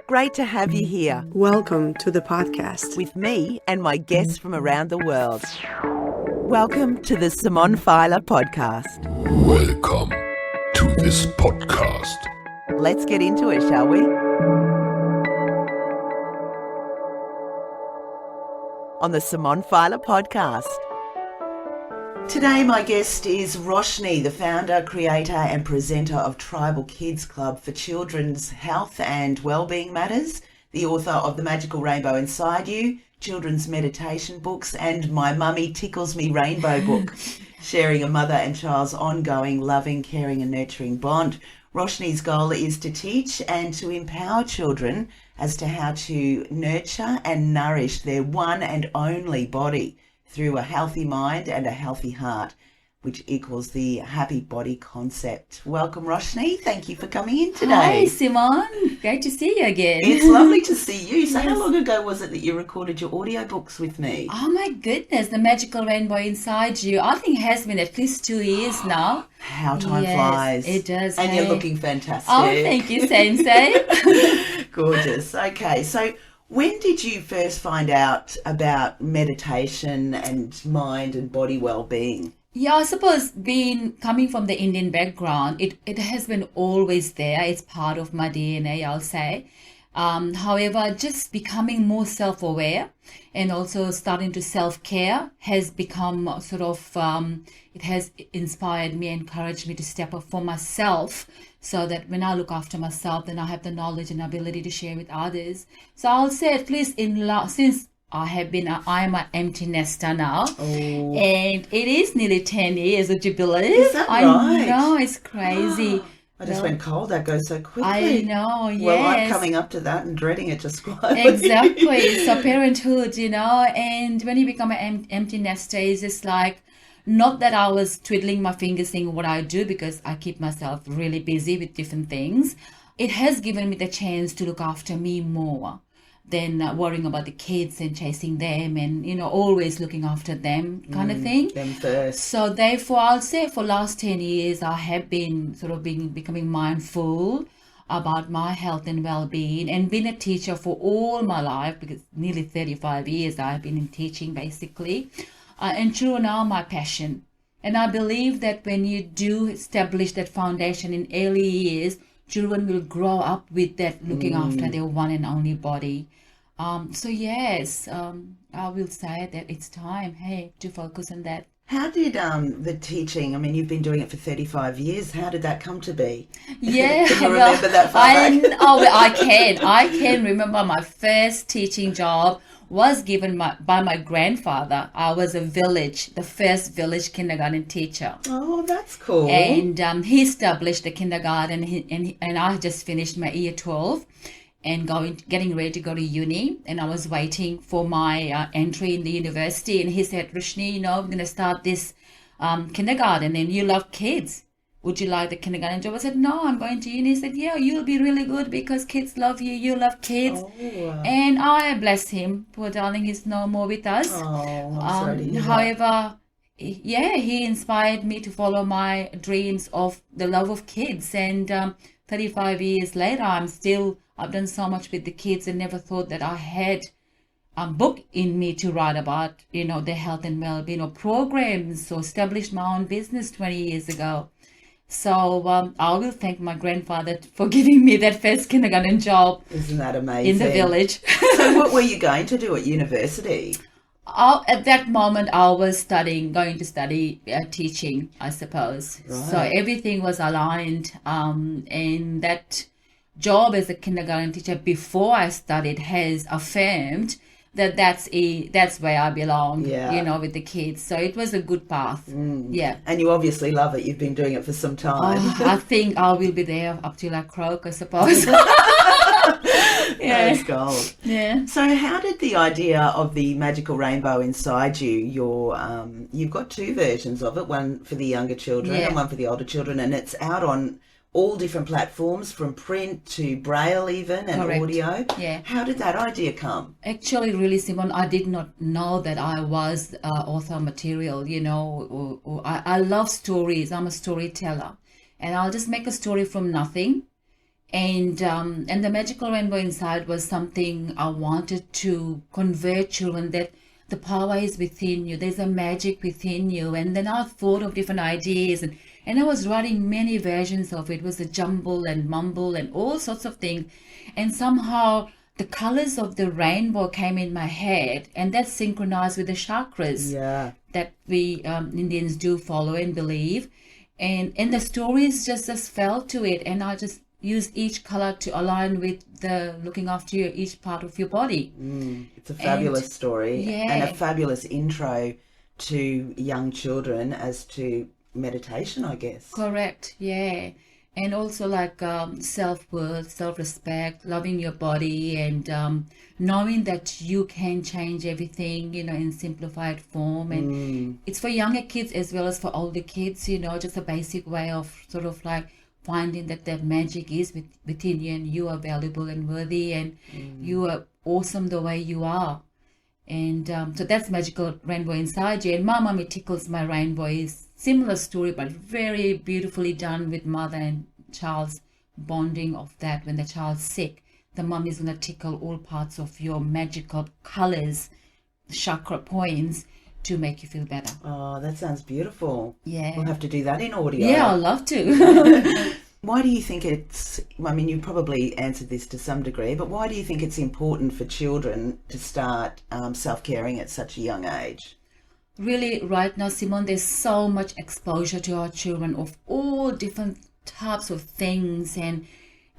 Great to have you here Welcome to the podcast. with me and my guests from around the world. Welcome to the Simone Feiler Podcast. Welcome to this podcast. Let's get into it, shall we? On the Simone Feiler Podcast. Today my guest is Roushini, the founder, creator and presenter of Tribal Kids Club for Children's Health and Wellbeing Matters, the author of The Magical Rainbow Inside You, children's meditation books and My Mummy Tickles Me Rainbow book, sharing a mother and child's ongoing loving, caring and nurturing bond. Roushini's goal is to teach and to empower children as to how to nurture and nourish their one and only body through a healthy mind and a healthy heart, which equals the happy body concept. Welcome, Roushini. Thank you for coming in today. Hi, Simone. Great to see you again. It's lovely to see you. So how long ago was it that you recorded your audiobooks with me? Oh my goodness, The Magical Rainbow Inside You. I think it has been at least 2 years now. How time flies. It does. And hey. you're looking fantastic. Oh, thank you, same. Gorgeous. Okay, so when did you first find out about meditation and mind and body well-being? Yeah, I suppose coming from the Indian background, it has been always there. It's part of my DNA, I'll say. However, just becoming more self-aware and also starting to self-care has become sort of, it has inspired me, encouraged me to step up for myself so that when I look after myself, then I have the knowledge and ability to share with others. So I'll say at least since I am an empty nester now, and it is nearly 10 years, would you believe? Is that right? I know, it's crazy. I just went cold. That goes so quickly. I know, yes. Well, I'm coming up to that and dreading it just quietly. Exactly. So parenthood, and when you become an empty nester, it's just like, not that I was twiddling my fingers saying what I do, because I keep myself really busy with different things. It has given me the chance to look after me more than worrying about the kids and chasing them and, always looking after them kind of thing. Them first. So therefore, I'll say for last 10 years, I have been becoming mindful about my health and well-being and been a teacher for all my life, because nearly 35 years I've been in teaching basically. And children are my passion. And I believe that when you do establish that foundation in early years, children will grow up with that looking after their one and only body. So yes, I will say that it's time, to focus on that. How did the teaching, you've been doing it for 35 years, how did that come to be? Yeah. Can you remember that far back? I can remember my first teaching job was given by my grandfather. I was the first village kindergarten teacher. Oh, that's cool. And he established the kindergarten, and I just finished my year 12 and getting ready to go to uni. And I was waiting for my entry in the university. And he said, Roushini, I'm going to start this kindergarten, and you love kids. Would you like the kindergarten job? I said, no, I'm going to uni. He said, yeah, you'll be really good because kids love you. You love kids. Oh, wow. And I bless him. Poor darling, he's no more with us. Oh, I'm sorry to hear that. However, he inspired me to follow my dreams of the love of kids. And 35 years later, I've done so much with the kids and never thought that I had a book in me to write about, their health and well-being or programs, or established my own business 20 years ago. So I will thank my grandfather for giving me that first kindergarten job. Isn't that amazing? In the village. So what were you going to do at university? At that moment, I was going to study teaching, I suppose. Right. So everything was aligned. And that job as a kindergarten teacher before I studied has affirmed that's where I belong, with the kids. So it was a good path. Yeah. And you obviously love it. You've been doing it for some time. I think I will be there up till I croak, I suppose. That's gold. Yeah. So how did the idea of the magical rainbow inside you, you've got two versions of it, one for the younger children and one for the older children, and it's out on all different platforms, from print to braille even, and Correct. audio. Yeah. How did that idea come? Actually, really, Simone, I did not know that I was author material, I love stories. I'm a storyteller. And I'll just make a story from nothing And the magical rainbow inside was something I wanted to convey children that the power is within you. There's a magic within you. And then I thought of different ideas, and I was writing many versions of it. It was a jumble and mumble and all sorts of things. And somehow the colors of the rainbow came in my head, and that synchronized with the chakras that we Indians do follow and believe. And the stories just fell to it, and I just used each color to align with the looking after each part of your body. It's a fabulous story yeah. and a fabulous intro to young children as to meditation, I guess. Correct, yeah. And also like self-worth, self-respect, loving your body, and knowing that you can change everything, in simplified form. And it's for younger kids as well as for older kids, just a basic way of sort of like finding that magic is within you, and you are valuable and worthy, and you are awesome the way you are. And so that's magical rainbow inside you. And My Mummy Tickles My Rainbow is similar story, but very beautifully done with mother and child's bonding of that. When the child's sick, the mum is going to tickle all parts of your magical colors, chakra points, to make you feel better. Oh, that sounds beautiful. Yeah. We'll have to do that in audio. Yeah, I'd love to. Why do you think you probably answered this to some degree, but why do you think it's important for children to start self-caring at such a young age? Really, right now, Simone, there's so much exposure to our children of all different types of things, and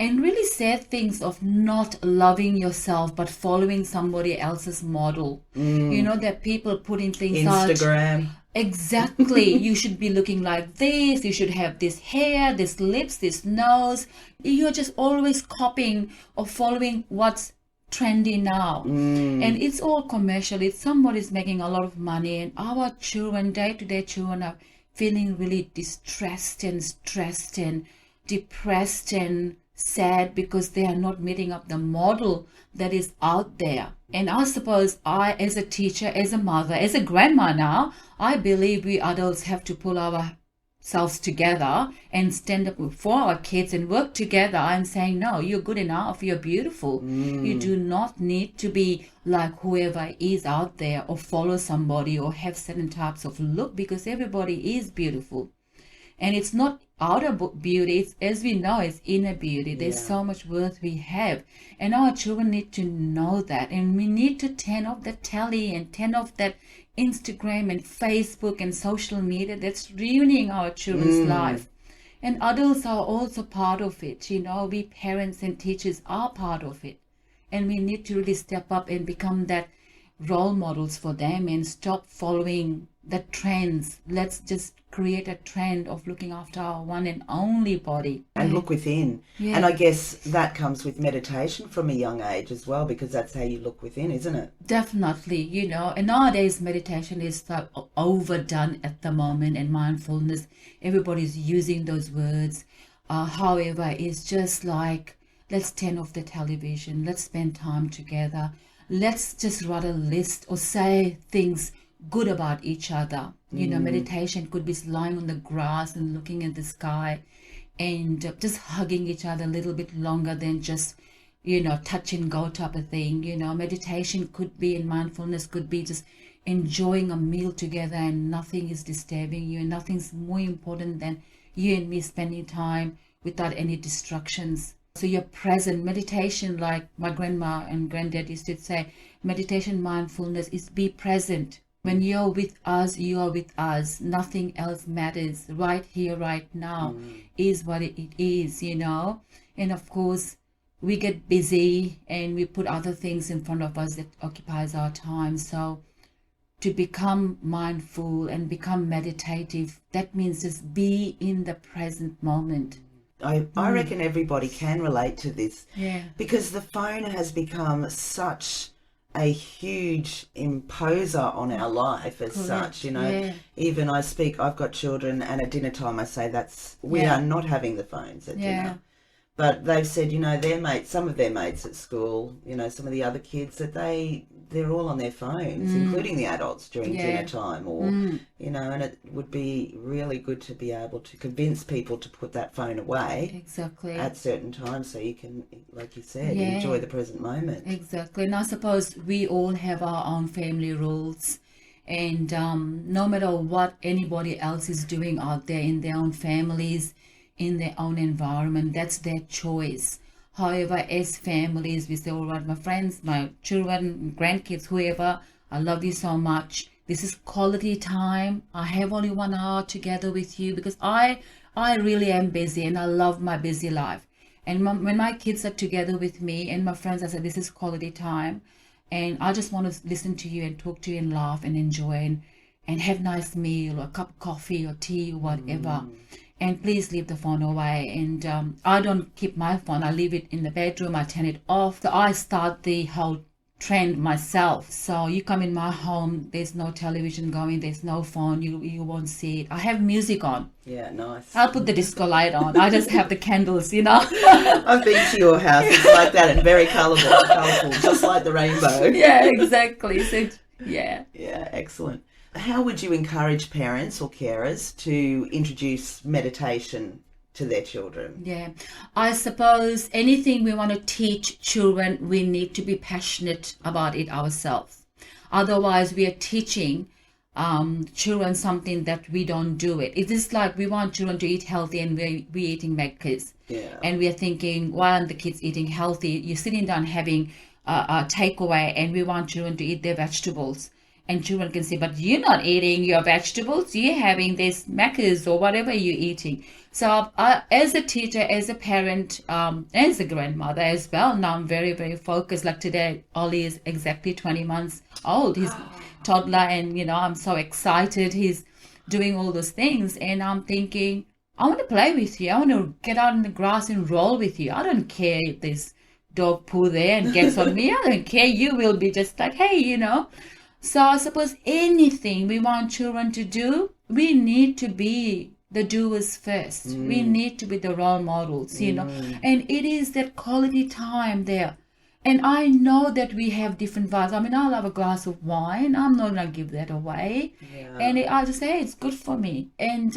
really sad things of not loving yourself but following somebody else's model. That people putting things out. Instagram. Exactly. You should be looking like this. You should have this hair, this lips, this nose. You're just always copying or following what's trendy now. And it's all commercial. It's somebody's making a lot of money, and our children, day-to-day children, are feeling really distressed and stressed and depressed and sad because they are not meeting up the model that is out there. And I suppose I, as a teacher, as a mother, as a grandma now, I believe we adults have to pull ourselves together and stand up for our kids and work together and saying, no, you're good enough, you're beautiful. You do not need to be like whoever is out there or follow somebody or have certain types of look, because everybody is beautiful. And it's not outer beauty, it's, as we know, it's inner beauty. There's so much worth we have. And our children need to know that. And we need to turn off the telly and turn off that Instagram and Facebook and social media that's ruining our children's life. And adults are also part of it. We parents and teachers are part of it. And we need to really step up and become that role models for them and stop following the trends. Let's just create a trend of looking after our one and only body. And look within. Yeah. And I guess that comes with meditation from a young age as well, because that's how you look within, isn't it? Definitely, and nowadays meditation is so overdone at the moment, and mindfulness, everybody's using those words. However, it's just like, let's turn off the television, let's spend time together, let's just write a list or say things good about each other. Meditation could be lying on the grass and looking at the sky and just hugging each other a little bit longer than just, touch and go type of thing. Meditation could be, and mindfulness could be just enjoying a meal together and nothing is disturbing you, and nothing's more important than you and me spending time without any distractions. So you're present. Meditation, like my grandma and granddad used to say, meditation, mindfulness is be present. When you're with us, you are with us. Nothing else matters. Right here, right now is what it is, And of course, we get busy and we put other things in front of us that occupies our time. So to become mindful and become meditative, that means just be in the present moment. I reckon everybody can relate to this. Yeah. Because the phone has become such a huge imposer on our life as such, Even I've got children, and at dinner time I say we are not having the phones at dinner. But they've said, their mates, some of their mates at school, some of the other kids, that they're they're all on their phones, including the adults during dinner time, or you know, and it would be really good to be able to convince people to put that phone away at certain times, so you can, like you said, enjoy the present moment. Exactly. And I suppose we all have our own family rules, and no matter what anybody else is doing out there in their own families, in their own environment, that's their choice. However, as families, we say, all right, my friends, my children, grandkids, whoever, I love you so much. This is quality time. I have only 1 hour together with you, because I really am busy and I love my busy life. And when my kids are together with me and my friends, I say, this is quality time. And I just want to listen to you and talk to you and laugh and enjoy and have nice meal or a cup of coffee or tea or whatever. And please leave the phone away. And I don't keep my phone. I leave it in the bedroom. I turn it off. So I start the whole trend myself. So you come in my home, there's no television going, there's no phone, you won't see it. I have music on. Yeah, nice. I'll put the disco light on. I just have the candles, you know. I've been to your house. It's like that, and very colourful, just like the rainbow. Yeah, exactly. So, yeah. Yeah, excellent. How would you encourage parents or carers to introduce meditation to their children? Yeah, I suppose anything we want to teach children, we need to be passionate about it ourselves. Otherwise, we are teaching children something that we don't do it. It is like we want children to eat healthy and we're eating Macca's. Yeah. And we are thinking, why aren't the kids eating healthy? You're sitting down having a takeaway, and we want children to eat their vegetables. And children can say, but you're not eating your vegetables, you're having this Macca's or whatever you're eating. So as a teacher, as a parent, as a grandmother as well, now I'm very, very focused. Like today, Ollie is exactly 20 months old. He's toddler, and, you know, I'm so excited. He's doing all those things. And I'm thinking, I want to play with you. I want to get out in the grass and roll with you. I don't care if this dog poo there and gets on me. I don't care. You will be just like, hey, you know. So I suppose anything we want children to do, we need to be the doers first. We need to be the role models, you know. And it is that quality time there. And I know that we have different vibes. I mean, I love a glass of wine. I'm not going to give that away. Yeah. And I just say, hey, it's good for me. And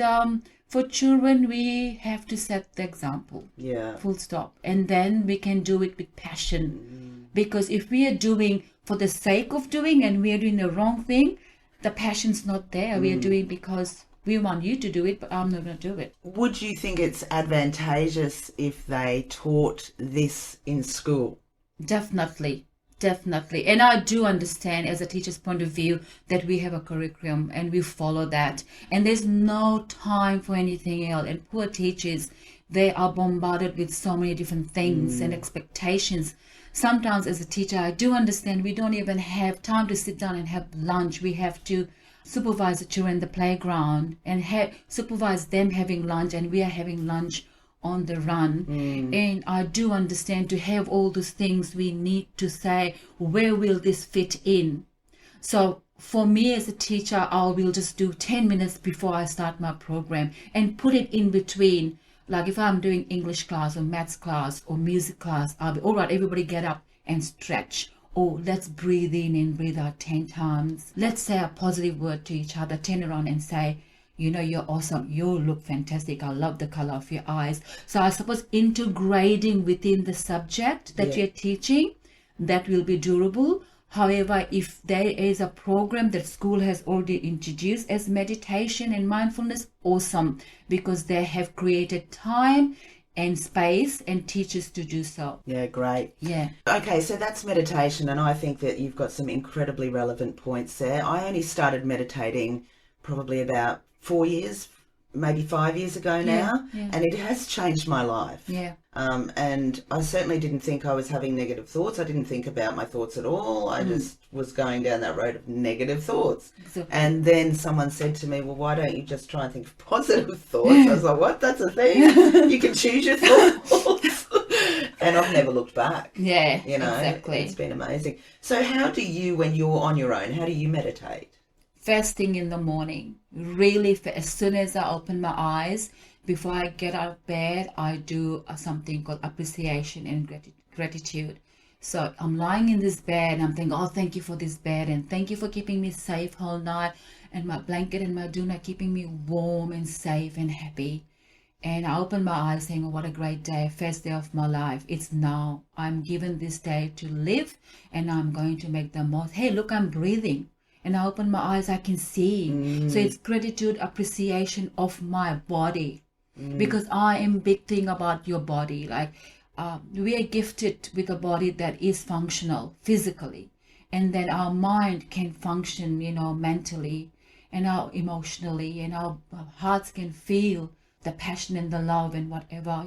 for children, we have to set the example. Yeah. Full stop. And then we can do it with passion. Because if we are doing for the sake of doing and we are doing the wrong thing, the passion's not there. We are doing because we want you to do it, but I'm not going to do it. Would you think it's advantageous if they taught this in school? Definitely. And I do understand as a teacher's point of view that we have a curriculum and we follow that. And there's no time for anything else. And poor teachers, they are bombarded with so many different things and expectations. Sometimes as a teacher, I do understand we don't even have time to sit down and have lunch. We have to supervise the children in the playground and supervise them having lunch, and we are having lunch on the run. And I do understand to have all those things, we need to say, where will this fit in? So for me as a teacher, I will just do 10 minutes before I start my program and put it in between. Like if I'm doing English class or maths class or music class, I'll be, all right, everybody get up and stretch. Or let's breathe in and breathe out 10 times. Let's say a positive word to each other. Turn around and say, you know, you're awesome. You look fantastic. I love the color of your eyes. So I suppose integrating within the subject that you're teaching, that will be durable. However, if there is a program that school has already introduced as meditation and mindfulness, awesome, because they have created time and space and teachers to do so. Yeah, great. Yeah. Okay, so that's meditation, and I think that you've got some incredibly relevant points there. I only started meditating probably about 4 years, maybe 5 years ago now, and it has changed my life. Yeah. And I certainly didn't think I was having negative thoughts. I didn't think about my thoughts at all. I just was going down that road of negative thoughts. Exactly. And then someone said to me, well, why don't you just try and think of positive thoughts? I was like, what? That's a thing? You can choose your thoughts. And I've never looked back. Yeah, you know, exactly. It's been amazing. So how do you, when you're on your own, how do you meditate? First thing in the morning, really, as soon as I open my eyes, before I get out of bed, I do something called appreciation and gratitude. So I'm lying in this bed and I'm thinking, oh, thank you for this bed and thank you for keeping me safe all night, and my blanket and my doona keeping me warm and safe and happy. And I opened my eyes saying, oh, what a great day, first day of my life. It's now. I'm given this day to live and I'm going to make the most. Hey, look, I'm breathing. And I open my eyes, I can see. So it's gratitude, appreciation of my body. Because I am big thing about your body. Like we are gifted with a body that is functional physically. And then our mind can function, mentally and our emotionally, and our hearts can feel the passion and the love and whatever,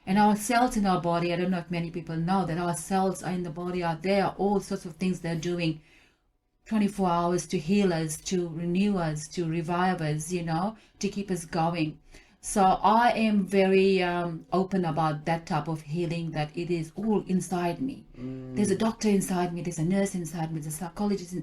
and our cells in our body. I don't know if many people know that our cells are in the body are there, all sorts of things they're doing 24 hours to heal us, to renew us, to revive us, to keep us going. So I am very open about that type of healing, that it is all inside me. There's a doctor inside me, there's a nurse inside me, there's a psychologist,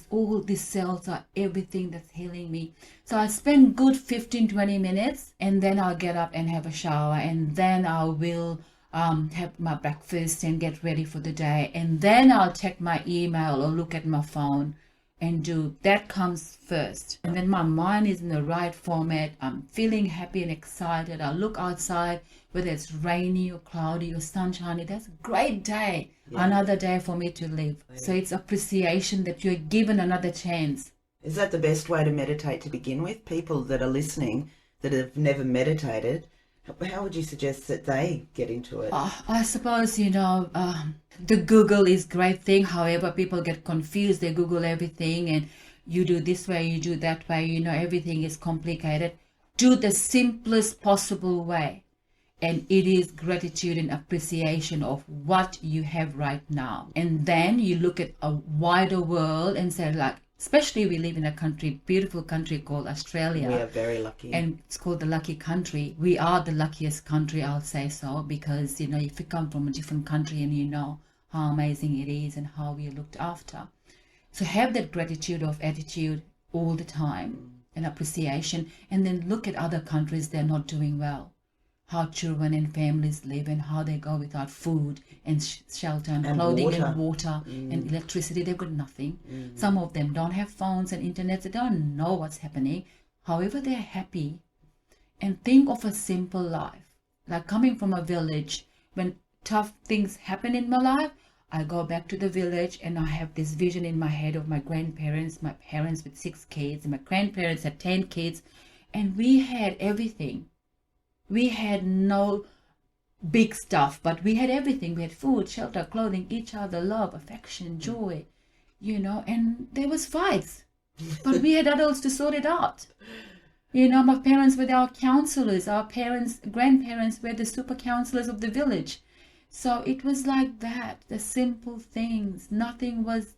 all these cells are everything that's healing me. So I spend good 15-20 minutes and then I'll get up and have a shower, and then I will have my breakfast and get ready for the day, and then I'll check my email or look at my phone and do that comes first. And then my mind is in the right format. I'm feeling happy and excited. I look outside, whether it's rainy or cloudy or sunshiny, that's a great day. Another day for me to live. So it's appreciation that you're given another chance. Is that the best way to meditate to begin with? People that are listening that have never meditated, how would you suggest that they get into it? I suppose, the Google is great thing. However, people get confused. They Google everything and you do this way, you do that way. Everything is complicated. Do the simplest possible way. And it is gratitude and appreciation of what you have right now. And then you look at a wider world and say, like, especially we live in a beautiful country called Australia. We are very lucky. And it's called the lucky country. We are the luckiest country, I'll say so, because, if you come from a different country and you know how amazing it is and how we are looked after. So have that gratitude of attitude all the time and appreciation, and then look at other countries they're not doing well. How children and families live and how they go without food and shelter and clothing and water and electricity. They've got nothing. Some of them don't have phones and internet. They don't know what's happening. However, they're happy. And think of a simple life. Like coming from a village, when tough things happen in my life, I go back to the village and I have this vision in my head of my grandparents, my parents with 6 kids, and my grandparents had 10 kids. And we had everything. We had no big stuff, but we had everything. We had food, shelter, clothing, each other, love, affection, joy, and there was fights, but we had adults to sort it out. My parents were our counselors, our grandparents were the super counselors of the village. So it was like that, the simple things. Nothing was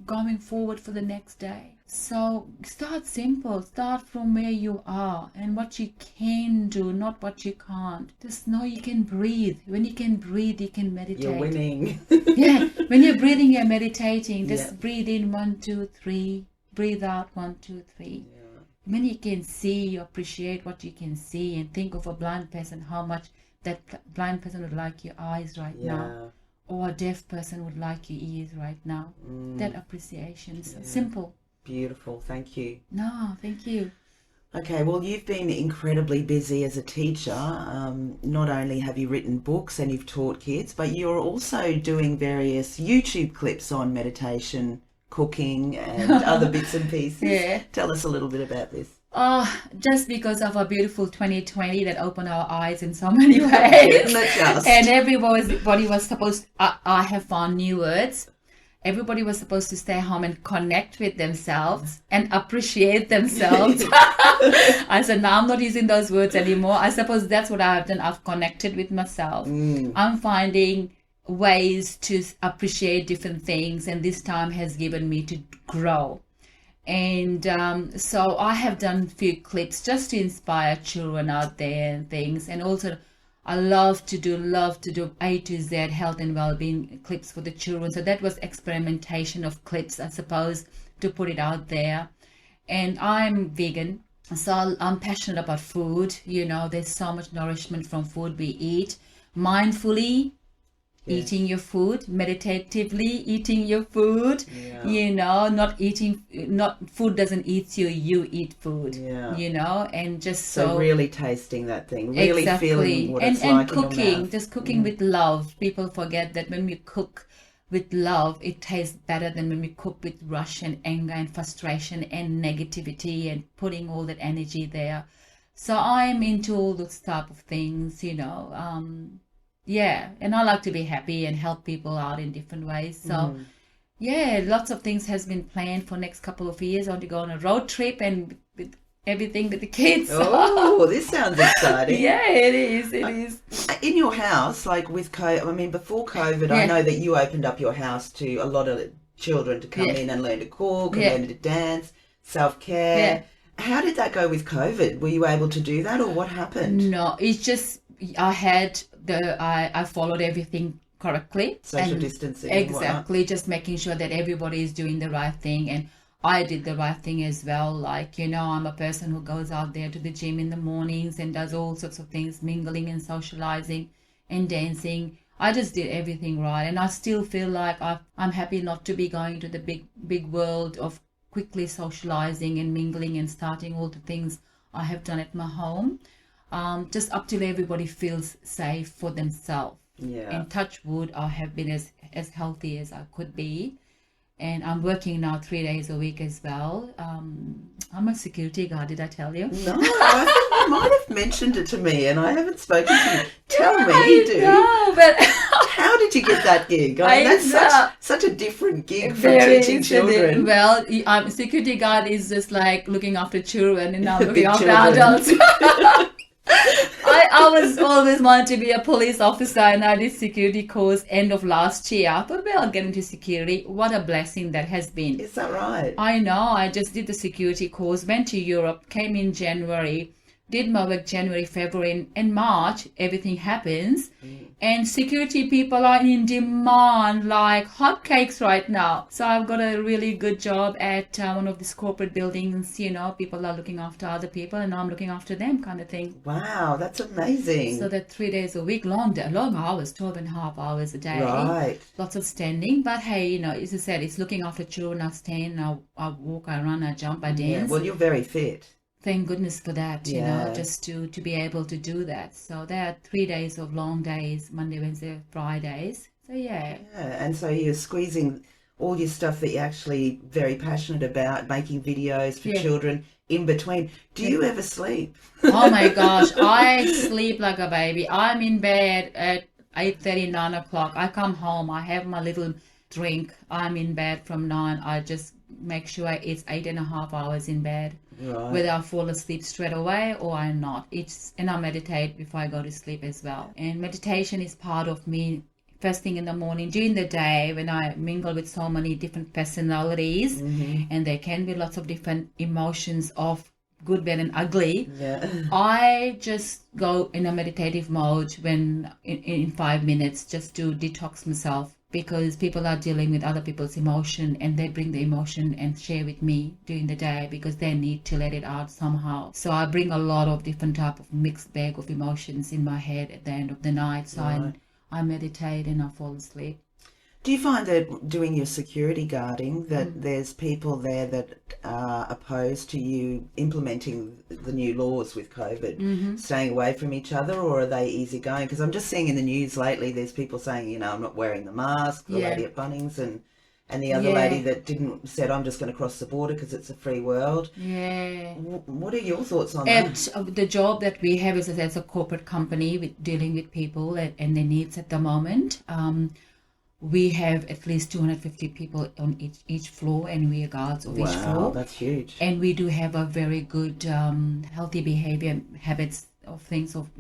going forward for the next day. So start simple, start from where you are and what you can do, not what you can't. Just know you can breathe. When you can breathe, you can meditate. You're winning. Yeah, when you're breathing, you're meditating. Just breathe in 1, 2, 3. Breathe out 1, 2, 3. Yeah. When you can see, you appreciate what you can see, and think of a blind person, how much that blind person would like your eyes right now. Or a deaf person would like your ears right now. That appreciation. Simple. Beautiful. Thank you. No, thank you. Okay, well, you've been incredibly busy as a teacher. Not only have you written books and you've taught kids, but you're also doing various YouTube clips on meditation, cooking, and other bits and pieces. Yeah. Tell us a little bit about this. Just because of a beautiful 2020 that opened our eyes in so many ways. And everybody was supposed to, I have found new words. Everybody was supposed to stay home and connect with themselves and appreciate themselves. I said, no, I'm not using those words anymore. I suppose that's what I've done. I've connected with myself. I'm finding ways to appreciate different things, and this time has given me to grow. And so I have done a few clips just to inspire children out there and things. And also I love to do A to Z health and well-being clips for the children. So that was experimentation of clips, I suppose, to put it out there. And I'm vegan, so I'm passionate about food. There's so much nourishment from food we eat mindfully, eating your food, meditatively eating your food, not food doesn't eat you, you eat food, and just so really tasting that thing, really feeling what it's like cooking, in your mouth. just cooking with love. People forget that when we cook with love, it tastes better than when we cook with rush and anger and frustration and negativity and putting all that energy there. So I'm into all those type of things, and I like to be happy and help people out in different ways. So lots of things has been planned for next couple of years. I want to go on a road trip and with everything with the kids. Oh, this sounds exciting. Yeah, it is. In your house, like with COVID, before COVID, I know that you opened up your house to a lot of children to come in and learn to cook and learn to dance, self-care. Yeah. How did that go with COVID? Were you able to do that, or what happened? No, it's just I followed everything correctly. Social distancing. Exactly, just making sure that everybody is doing the right thing, and I did the right thing as well. Like, I'm a person who goes out there to the gym in the mornings and does all sorts of things, mingling and socializing and dancing. I just did everything right, and I still feel like I'm happy not to be going to the big world of quickly socializing and mingling and starting all the things I have done at my home, just up till everybody feels safe for themselves. And touch wood, I have been as healthy as I could be, and I'm working now 3 days a week as well. I'm a security guard, did I tell you? No, I think you might have mentioned it to me, and I haven't spoken to you. Tell me you do. No, but how did you get that gig? That's such a different gig from teaching children. Well, security guard is just like looking after children, and now looking after adults. I was always wanted to be a police officer, and I did security course end of last year. I thought, well, I'll get into security. What a blessing that has been. Is that right? I know. I just did the security course, went to Europe, came in January, did my work January, February, and March. Everything happens. And security people are in demand like hotcakes right now. So I've got a really good job at one of these corporate buildings. People are looking after other people, and I'm looking after them, kind of thing. Wow, that's amazing. So that 3 days a week, long hours, 12.5 hours a day. Right. Lots of standing. But hey, as I said, it's looking after children. I stand, I walk, I run, I jump, I dance. Yeah, well, you're very fit. Thank goodness for that, just to be able to do that. So there are 3 days of long days, Monday, Wednesday, Fridays. So yeah. And so you're squeezing all your stuff that you're actually very passionate about, making videos for children in between. Do you ever sleep? Oh my gosh, I sleep like a baby. I'm in bed at 8:30, 9 o'clock. I come home, I have my little drink. I'm in bed from 9. I just make sure it's 8.5 hours in bed. Right. Whether I fall asleep straight away or I'm not. And I meditate before I go to sleep as well. And meditation is part of me first thing in the morning, during the day, when I mingle with so many different personalities, and there can be lots of different emotions of good, bad, and ugly. Yeah. I just go in a meditative mode when in 5 minutes, just to detox myself. Because people are dealing with other people's emotion, and they bring the emotion and share with me during the day because they need to let it out somehow. So I bring a lot of different type of mixed bag of emotions in my head at the end of the night. So I meditate and I fall asleep. Do you find that doing your security guarding that there's people there that are opposed to you implementing the new laws with COVID, staying away from each other, or are they easygoing? Because I'm just seeing in the news lately, there's people saying, I'm not wearing the mask, the lady at Bunnings and the other lady that said, I'm just going to cross the border because it's a free world. Yeah. What are your thoughts on that? The job that we have is as a corporate company with dealing with people and their needs at the moment. We have at least 250 people on each floor, and we are guards of each floor. Wow, that's huge. And we do have a very good healthy behavior habits of things of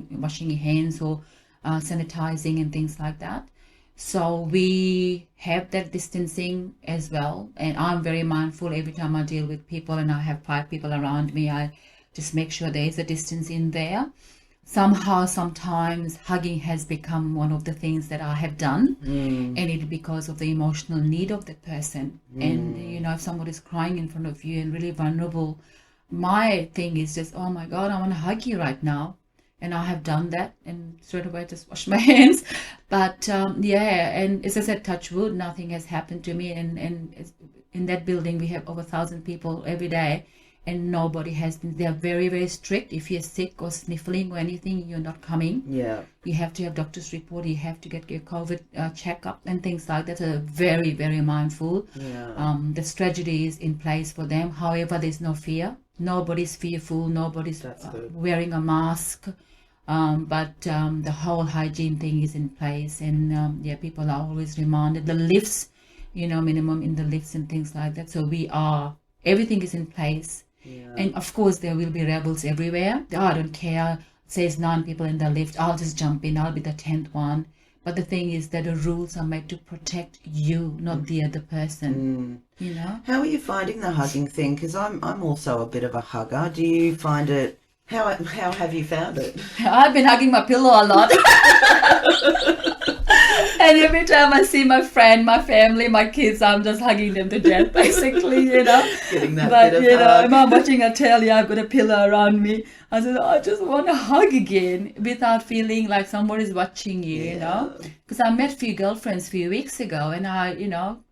washing your hands or sanitizing and things like that. So we have that distancing as well. And I'm very mindful every time I deal with people and I have 5 people around me. I just make sure there is a distance in there. Somehow, sometimes hugging has become one of the things that I have done, and it's because of the emotional need of the person. And, if somebody's crying in front of you and really vulnerable, my thing is just, oh my God, I want to hug you right now. And I have done that, and straight away just wash my hands. But and as I said, touch wood, nothing has happened to me. And in that building, we have over 1,000 people every day, and nobody has been. They are very, very strict. If you're sick or sniffling or anything, you're not coming. Yeah. You have to have doctor's report. You have to get your COVID checkup and things like that. Are very, very mindful. Yeah. The strategy is in place for them. However, there's no fear. Nobody's fearful. Nobody's wearing a mask. But the whole hygiene thing is in place, and people are always reminded. The lifts, minimum in the lifts and things like that. So everything is in place. Yeah. And of course, there will be rebels everywhere. Oh, I don't care. It says 9 people in the lift. I'll just jump in. I'll be the 10th one. But the thing is that the rules are made to protect you, not the other person. How are you finding the hugging thing? Because I'm also a bit of a hugger. Do you find it? How have you found it? I've been hugging my pillow a lot. And every time I see my friend, my family, my kids, I'm just hugging them to death, basically, Getting that But, bit of hug. if I'm watching a telly, I've got a pillow around me. I said, I just want to hug again without feeling like somebody's watching you, Because I met a few girlfriends a few weeks ago, and I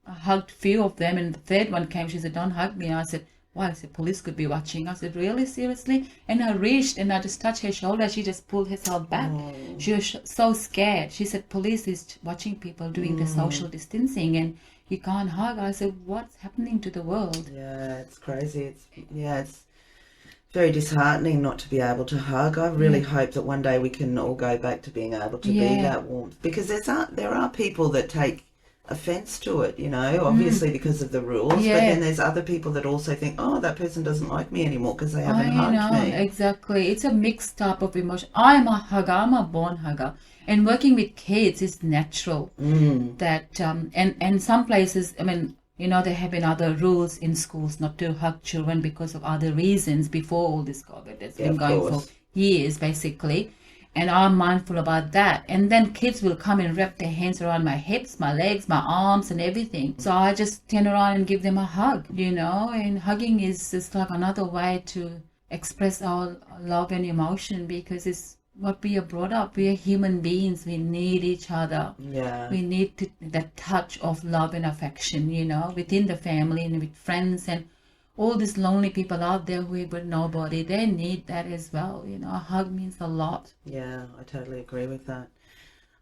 hugged a few of them, and the third one came, she said, don't hug me. I said, why? I said, police could be watching. I said, really? Seriously? And I reached and I just touched her shoulder. She just pulled herself back. She was so scared. She said, police is watching people doing the social distancing and you can't hug. I said, what's happening to the world? Yeah, it's crazy. It's very disheartening not to be able to hug. I really hope that one day we can all go back to being able to be that warmth. Because there are people that take offense to it, obviously because of the rules, but then there's other people that also think, oh, that person doesn't like me anymore because they haven't hugged me. Exactly. It's a mixed type of emotion. I'm a hugger. I'm a born hugger, and working with kids is natural. That and some places, there have been other rules in schools not to hug children because of other reasons before all this COVID that's been going for years, basically. And I'm mindful about that. And then kids will come and wrap their hands around my hips, my legs, my arms and everything. So I just turn around and give them a hug, and hugging is just like another way to express our love and emotion, because it's what we are brought up. We are human beings. We need each other. Yeah. We need that touch of love and affection, within the family and with friends and all these lonely people out there who have got nobody, they need that as well. A hug means a lot. Yeah, I totally agree with that.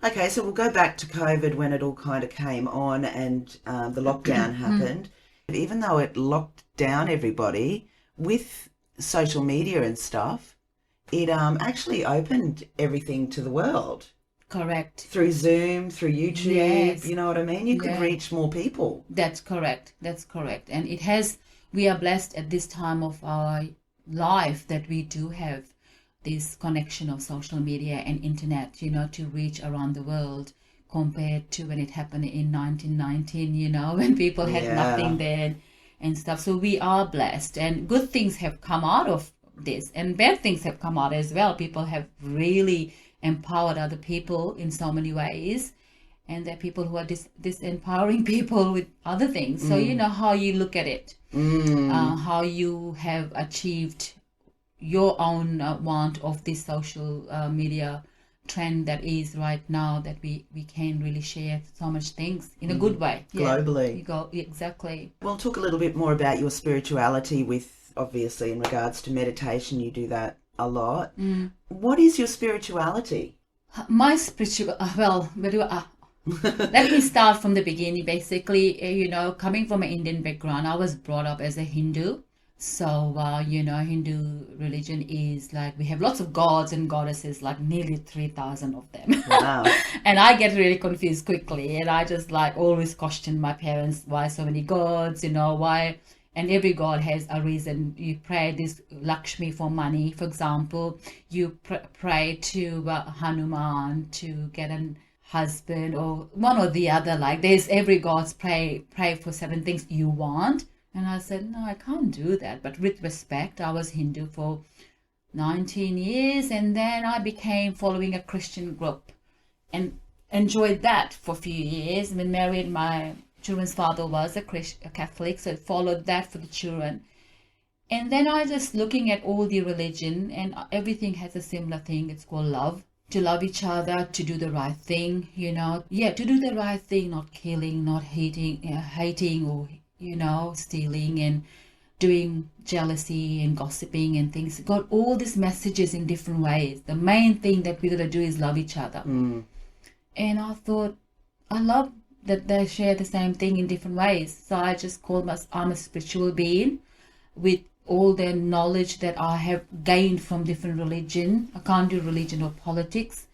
Okay, so we'll go back to COVID when it all kind of came on and the lockdown happened. Even though it locked down everybody, with social media and stuff, it actually opened everything to the world. Correct. Through Zoom, through YouTube, Yes. You know what I mean? You could reach more people. That's correct. And we are blessed at this time of our life that we do have this connection of social media and internet, to reach around the world, compared to when it happened in 1919, when people had nothing there and stuff. So we are blessed, and good things have come out of this and bad things have come out as well. People have really empowered other people in so many ways. And there are people who are disempowering people with other things. So how you look at it, how you have achieved your own want of this social media trend that is right now, that we can really share so much things in a good way. Globally. Exactly. We'll talk a little bit more about your spirituality with, obviously, in regards to meditation. You do that a lot. What is your spirituality? My let me start from the beginning. Basically, coming from an Indian background, I was brought up as a Hindu. So, Hindu religion is like, we have lots of gods and goddesses, like nearly 3,000 of them. Wow. And I get really confused quickly. And I just always question my parents, why so many gods, why? And every god has a reason. You pray this Lakshmi for money, for example. You pray to Hanuman to get an husband, or one or the other. Like, there's every god's pray for certain things you want. And I said, no, I can't do that. But with respect, I was Hindu for 19 years, and then I became following a Christian group and enjoyed that for a few years. When married, my children's father was a Catholic, so I followed that for the children. And then I just looking at all the religion, and everything has a similar thing. It's called love. To love each other, to do the right thing, to do the right thing, not killing, not hating or, stealing and doing jealousy and gossiping and things. Got all these messages in different ways. The main thing that we're going to do is love each other. And I thought, I love that they share the same thing in different ways. So I just call myself, I'm a spiritual being with all the knowledge that I have gained from different religion. I can't do religion or politics.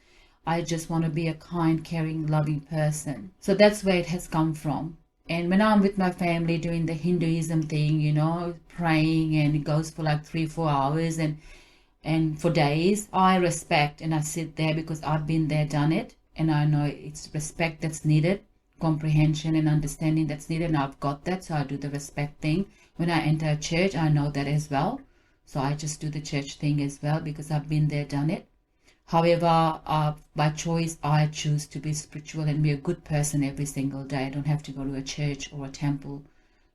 I just want to be a kind, caring, loving person. So that's where it has come from. And when I'm with my family doing the Hinduism thing, praying, and it goes for like 3-4 hours and for days, I respect and I sit there because I've been there, done it. And I know it's respect that's needed, comprehension and understanding that's needed. And I've got that, so I do the respect thing. When I enter a church, I know that as well. So I just do the church thing as well because I've been there, done it. However, by choice, I choose to be spiritual and be a good person every single day. I don't have to go to a church or a temple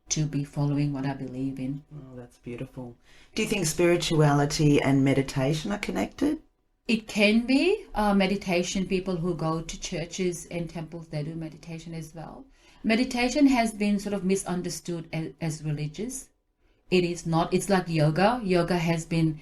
to be following what I believe in. Oh, that's beautiful. Do you think spirituality and meditation are connected? It can be. Meditation, people who go to churches and temples, they do meditation as well. Meditation has been sort of misunderstood as religious. It is not. It's like yoga. Yoga has been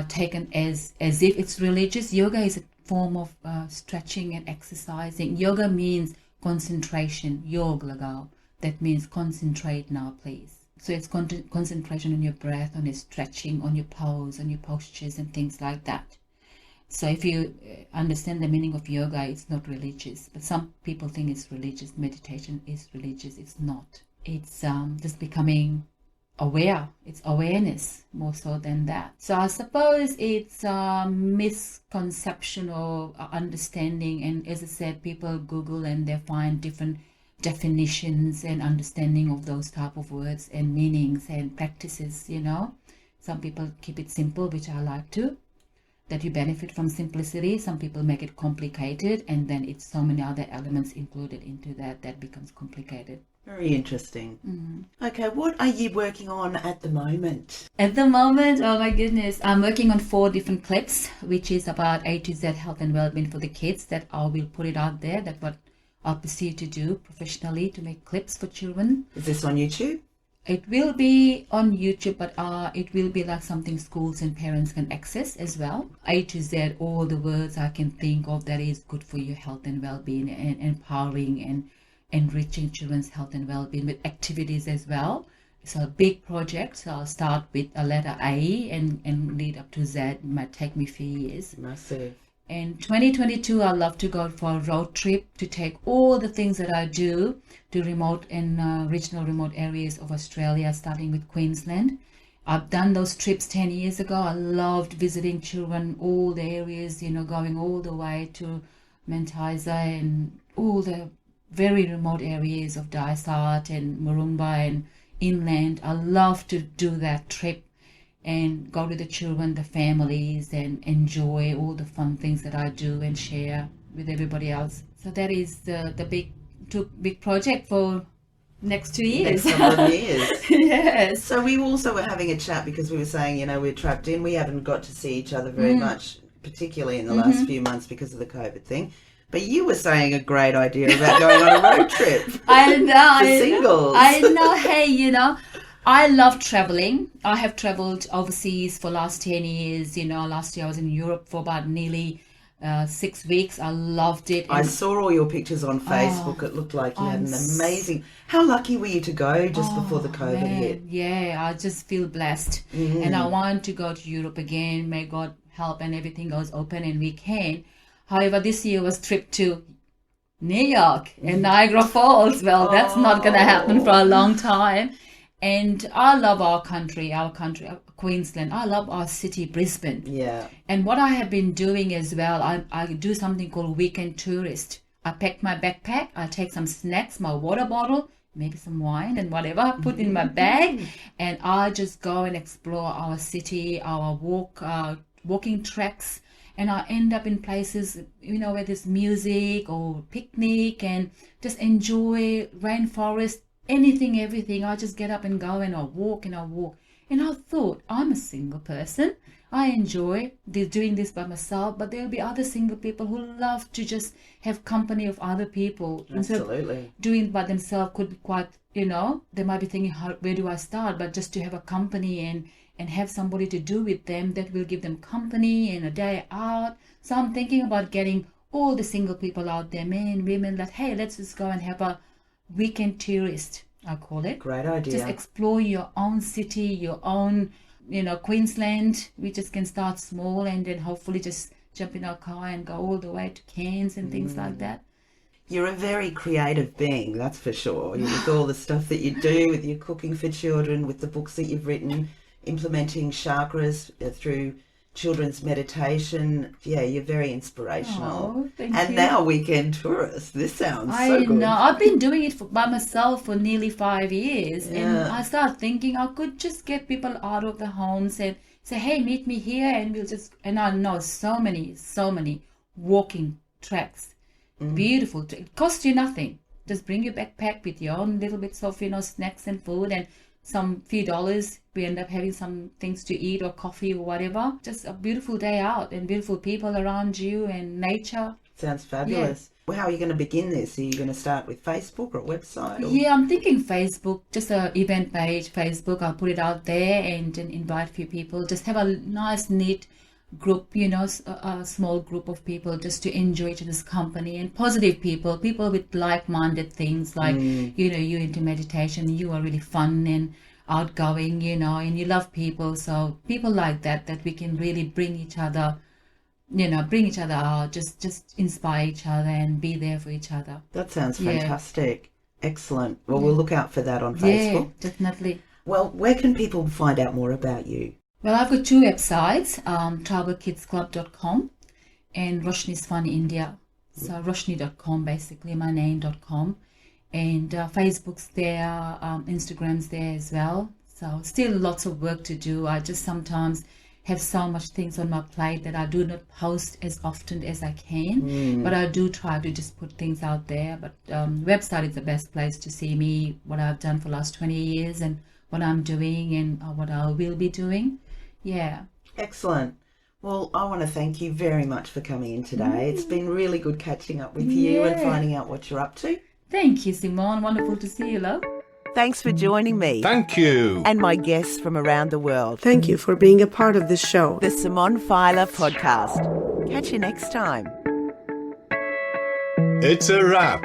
taken as if it's religious. Yoga is a form of stretching and exercising. Yoga means concentration. Yog lagao. That means concentrate now, please. So it's concentration on your breath, on your stretching, on your pose, on your postures and things like that. So if you understand the meaning of yoga, it's not religious. But some people think it's religious. Meditation is religious. It's not. It's just becoming aware. It's awareness more so than that. So I suppose it's a misconception or understanding. And as I said, people Google and they find different definitions and understanding of those type of words and meanings and practices, Some people keep it simple, which I like to. That you benefit from simplicity. Some people make it complicated, and then it's so many other elements included into that becomes complicated. Very interesting. Okay, what are you working on at the moment? At the moment, oh my goodness, I'm working on 4 different clips, which is about A to Z health and well-being for the kids, that I will put it out there. That's what I'll pursue to do professionally, to make clips for children. Is this on YouTube? It will be on YouTube, but it will be like something schools and parents can access as well. A to Z, all the words I can think of that is good for your health and well-being, and empowering and enriching children's health and well-being with activities as well. It's a big project, so I'll start with a letter A and lead up to Z. It might take me a few years. Massive. In 2022, I'd love to go for a road trip to take all the things that I do to remote and regional remote areas of Australia, starting with Queensland. I've done those trips 10 years ago. I loved visiting children, all the areas, going all the way to Mentisa and all the very remote areas of Dysart and Mooroomba and inland. I love to do that trip and go to the children, the families, and enjoy all the fun things that I do and share with everybody else. So that is the big project for next 2 years. Next couple of years. Yes. So we also were having a chat because we were saying, we're trapped in. We haven't got to see each other very much, particularly in the last few months because of the COVID thing. But you were saying a great idea about going on a road trip. I know. For singles. I know. Hey, I love traveling. I have traveled overseas for last 10 years. Last year I was in Europe for about nearly 6 weeks. I loved it. I saw all your pictures on Facebook. It looked like you had an amazing... How lucky were you to go just before the COVID hit? Yeah, I just feel blessed. And I want to go to Europe again. May God help and everything goes open and we can. However, this year was trip to New York and Niagara Falls. Well, that's not going to happen for a long time. And I love our country, Queensland. I love our city, Brisbane. Yeah. And what I have been doing as well, I do something called weekend tourist. I pack my backpack, I take some snacks, my water bottle, maybe some wine and whatever, I put in my bag, and I just go and explore our city, our walking tracks. And I end up in places, where there's music or picnic and just enjoy rainforest, anything, everything. I just get up and go and I walk. And I thought, I'm a single person. I enjoy doing this by myself, but there'll be other single people who love to just have company of other people. Absolutely. Instead of doing it by themselves could be quite, they might be thinking, where do I start? But just to have a company and have somebody to do with them that will give them company and a day out. So I'm thinking about getting all the single people out there, men, women, that, hey, let's just go and have a weekend tourist, I call it. Great idea. Just explore your own city, your own, Queensland. We just can start small and then hopefully just jump in our car and go all the way to Cairns and things like that. You're a very creative being, that's for sure. With all the stuff that you do, with your cooking for children, with the books that you've written, implementing chakras through children's meditation. Yeah, you're very inspirational. Oh, thank and you. Now weekend tourists. This sounds I so good. know. I've been doing it by myself for nearly 5 years. Yeah. And I started thinking I could just get people out of the homes and say, hey, meet me here. And we'll just, and I know so many walking tracks. Beautiful. It costs you nothing. Just bring your backpack with your own little bits of, snacks and food and some few dollars. We end up having some things to eat or coffee or whatever. Just a beautiful day out and beautiful people around you and nature. Sounds fabulous. Well, how are you going to begin this? Are you going to start with Facebook or a website? Or? Yeah, I'm thinking Facebook, just an event page, Facebook. I'll put it out there and invite a few people. Just have a nice, neat group, a small group of people just to enjoy each other's company and positive people with like-minded things like, you're into meditation, you are really fun and outgoing, and you love people. So people like that we can really bring each other out, just inspire each other and be there for each other. That sounds fantastic. Excellent. Well, we'll look out for that on Facebook. Yeah, definitely. Well, where can people find out more about you? Well, I've got 2 websites, tribalkidsclub.com and Roushini's Fun India. So Roushini.com, basically, my name.com. And Facebook's there, Instagram's there as well. So still lots of work to do. I just sometimes have so much things on my plate that I do not post as often as I can. But I do try to just put things out there. But website is the best place to see me, what I've done for the last 20 years and what I'm doing and what I will be doing. Yeah. Excellent. Well, I want to thank you very much for coming in today. It's been really good catching up with you and finding out what you're up to. Thank you, Simone. Wonderful to see you, love. Thanks for joining me. Thank you. And my guests from around the world. Thank you for being a part of this show. The Simone Feiler Podcast. Catch you next time. It's a wrap.